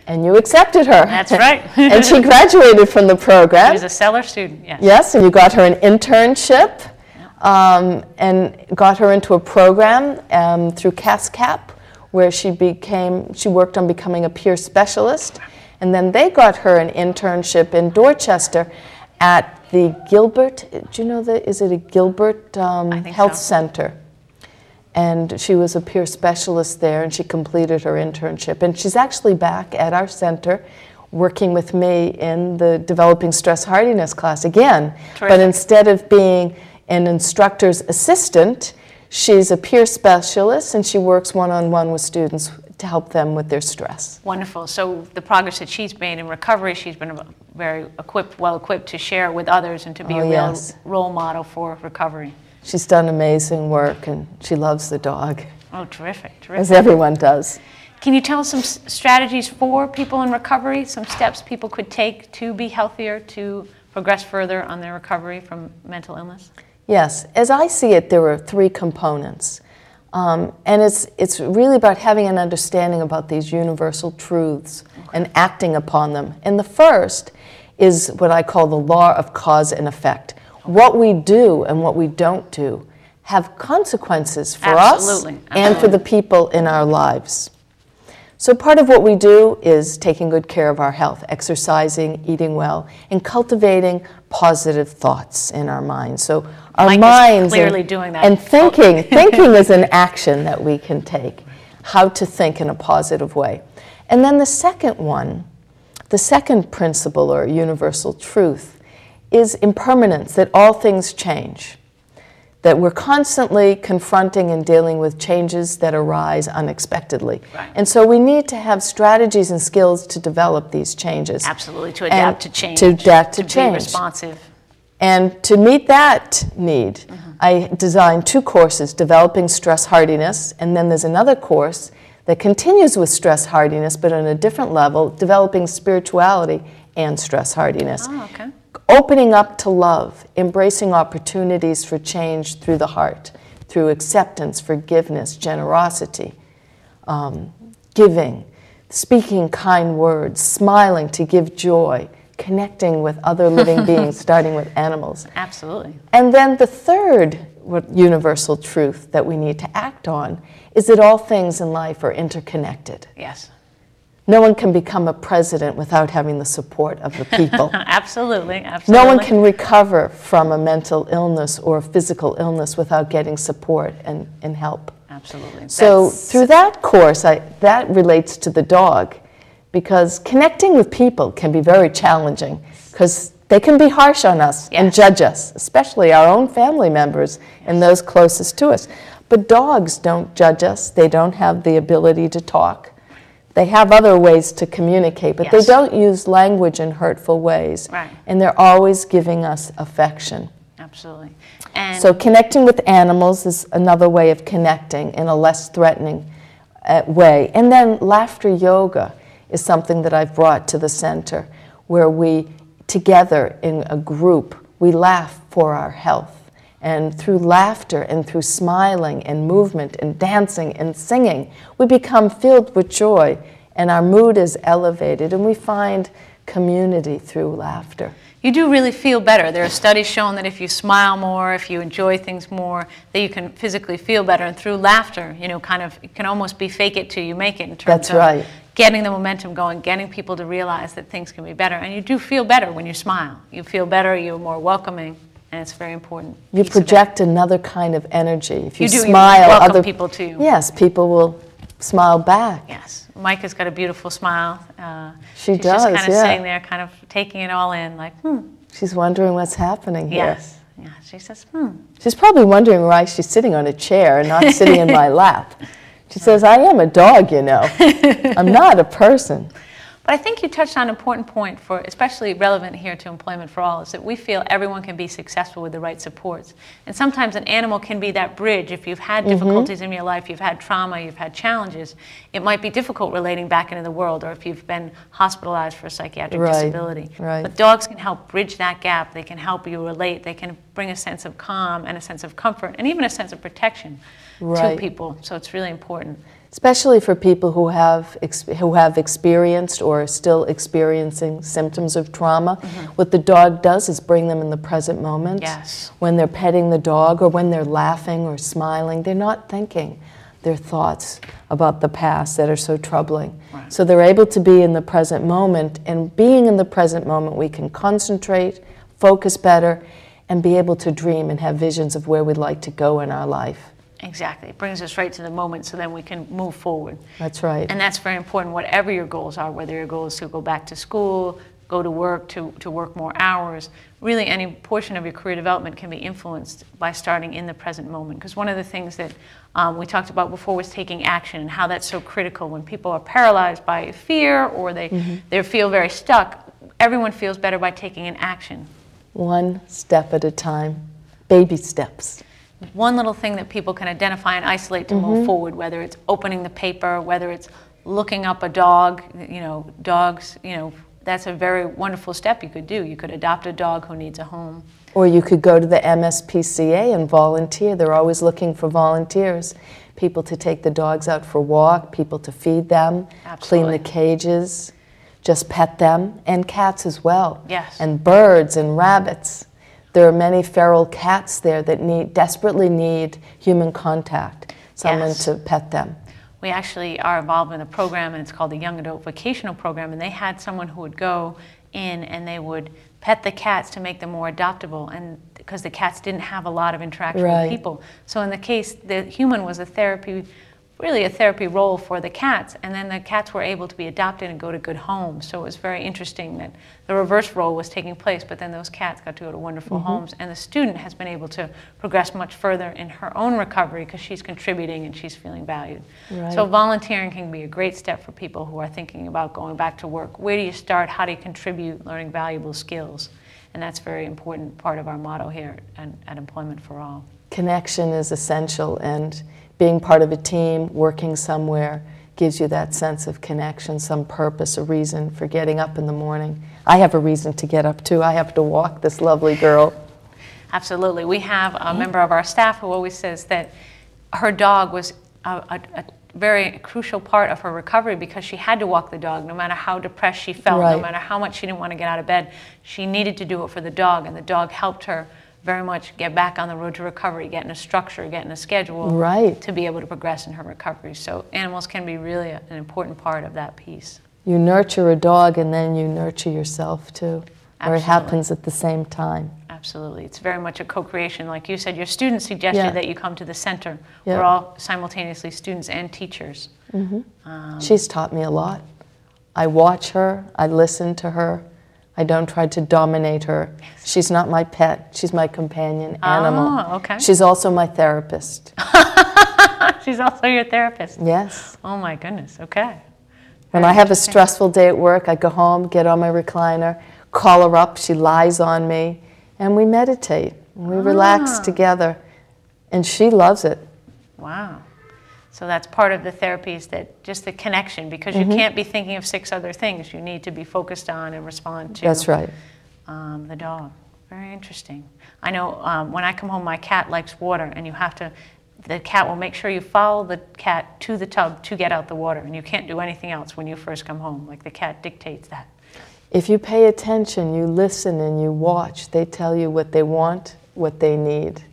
And you accepted her. That's right. And she graduated from the program. She was a stellar student, yes. Yes, and you got her an internship and got her into a program through CASCAP where she worked on becoming a peer specialist. And then they got her an internship in Dorchester at the Gilbert, do you know is it a Gilbert Health Center? And she was a peer specialist there, and she completed her internship. And she's actually back at our center working with me in the Developing Stress Hardiness class again. Terrific. But instead of being an instructor's assistant, she's a peer specialist, and she works one-on-one with students to help them with their stress. Wonderful. So the progress that she's made in recovery, she's been very well-equipped to share with others and to be a real role model for recovery. She's done amazing work, and she loves the dog. Oh, terrific, terrific. As everyone does. Can you tell us some strategies for people in recovery, some steps people could take to be healthier, to progress further on their recovery from mental illness? Yes. As I see it, there are 3 components. And it's really about having an understanding about these universal truths and acting upon them. And the first is what I call the law of cause and effect. What we do and what we don't do have consequences for us and for the people in our lives. So part of what we do is taking good care of our health, exercising, eating well, and cultivating positive thoughts in our minds. So our minds clearly doing that. And thinking is an action that we can take, how to think in a positive way. And then the second principle or universal truth is impermanence, that all things change, that we're constantly confronting and dealing with changes that arise unexpectedly. Right. And so we need to have strategies and skills to develop these changes. Absolutely, to adapt to change. To adapt to change. Be responsive. And to meet that need, I designed 2 courses, Developing Stress Hardiness, and then there's another course that continues with stress hardiness, but on a different level, Developing Spirituality and Stress Hardiness. Oh, okay. Opening up to love, embracing opportunities for change through the heart, through acceptance, forgiveness, generosity, giving, speaking kind words, smiling to give joy, connecting with other living beings, starting with animals. Absolutely. And then the third universal truth that we need to act on is that all things in life are interconnected. Yes. No one can become a president without having the support of the people. Absolutely, absolutely. No one can recover from a mental illness or a physical illness without getting support and help. Absolutely. So through that course, that relates to the dog, because connecting with people can be very challenging because they can be harsh on us and judge us, especially our own family members and those closest to us. But dogs don't judge us. They don't have the ability to talk. They have other ways to communicate, but they don't use language in hurtful ways. Right. And they're always giving us affection. Absolutely. And so connecting with animals is another way of connecting in a less threatening way. And then laughter yoga is something that I've brought to the center, where we, together in a group, we laugh for our health. And through laughter and through smiling and movement and dancing and singing, we become filled with joy and our mood is elevated and we find community through laughter. You do really feel better. There are studies showing that if you smile more, if you enjoy things more, that you can physically feel better. And through laughter, you know, kind of, it can almost be fake it till you make it in terms of getting the momentum going, getting people to realize that things can be better. And you do feel better when you smile. You feel better, you're more welcoming. And it's very important. You project another kind of energy. If you do, smile, you welcome people to you. Yes, people will smile back. Yes. Micah's got a beautiful smile. She's just kind of sitting there, kind of taking it all in, like, She's wondering what's happening here. Yes. Yeah. She says, She's probably wondering why she's sitting on a chair and not sitting in my lap. She says, I am a dog, you know. I'm not a person. But I think you touched on an important point, for especially relevant here to Employment for All, is that we feel everyone can be successful with the right supports. And sometimes an animal can be that bridge. If you've had difficulties in your life, you've had trauma, you've had challenges, it might be difficult relating back into the world, or if you've been hospitalized for a psychiatric disability. Right. But dogs can help bridge that gap. They can help you relate. They can bring a sense of calm and a sense of comfort and even a sense of protection to people. So it's really important. especially for people who have experienced or are still experiencing symptoms of trauma. What the dog does is bring them in the present moment. Yes. When they're petting the dog or when they're laughing or smiling, they're not thinking their thoughts about the past that are so troubling. Right. So they're able to be in the present moment, and being in the present moment, we can concentrate, focus better, and be able to dream and have visions of where we'd like to go in our life. Exactly. It brings us right to the moment so then we can move forward. That's right. And that's very important, whatever your goals are, whether your goal is to go back to school, go to work, to work more hours. Really, any portion of your career development can be influenced by starting in the present moment. Because one of the things that we talked about before was taking action, and how that's so critical when people are paralyzed by fear or they feel very stuck. Everyone feels better by taking an action. One step at a time, baby steps. One little thing that people can identify and isolate to move forward, whether it's opening the paper, whether it's looking up a dog, dogs, that's a very wonderful step you could do. You could adopt a dog who needs a home. Or you could go to the MSPCA and volunteer. They're always looking for volunteers. People to take the dogs out for a walk, people to feed them, Absolutely. clean the cages, just pet them, and cats as well. Yes. And birds and rabbits. There are many feral cats there that desperately need human contact, someone to pet them. We actually are involved in a program, and it's called the Young Adult Vocational Program, and they had someone who would go in and they would pet the cats to make them more adoptable, and because the cats didn't have a lot of interaction with people. So in the case, the human was really a therapy role for the cats, and then the cats were able to be adopted and go to good homes. So it was very interesting that the reverse role was taking place, but then those cats got to go to wonderful homes, and the student has been able to progress much further in her own recovery because she's contributing and she's feeling valued. Right. So volunteering can be a great step for people who are thinking about going back to work. Where do you start? How do you contribute? Learning valuable skills. And that's a very important part of our motto here at Employment for All. Connection is essential, and being part of a team, working somewhere, gives you that sense of connection, some purpose, a reason for getting up in the morning. I have a reason to get up too. I have to walk this lovely girl. Absolutely. We have a member of our staff who always says that her dog was a very crucial part of her recovery because she had to walk the dog no matter how depressed she felt, no matter how much she didn't want to get out of bed. She needed to do it for the dog, and the dog helped her very much get back on the road to recovery, get in a structure, get in a schedule to be able to progress in her recovery. So animals can be really an important part of that piece. You nurture a dog and then you nurture yourself too, or it happens at the same time. Absolutely. It's very much a co-creation. Like you said, your students suggested that you come to the center. We're all simultaneously students and teachers. She's taught me a lot. I watch her, I listen to her. I don't try to dominate her. She's not my pet. She's my companion animal. Oh, okay. She's also my therapist. She's also your therapist? Yes. Oh my goodness, okay. When I have a stressful day at work, I go home, get on my recliner, call her up, she lies on me, and we meditate. We relax together, and she loves it. Wow. So that's part of the therapy, is that just the connection, because you can't be thinking of 6 other things. You need to be focused on and respond to the dog. Very interesting. I know when I come home, my cat likes water, and the cat will make sure you follow the cat to the tub to get out the water, and you can't do anything else when you first come home. Like the cat dictates that. If you pay attention, you listen and you watch, they tell you what they want, what they need.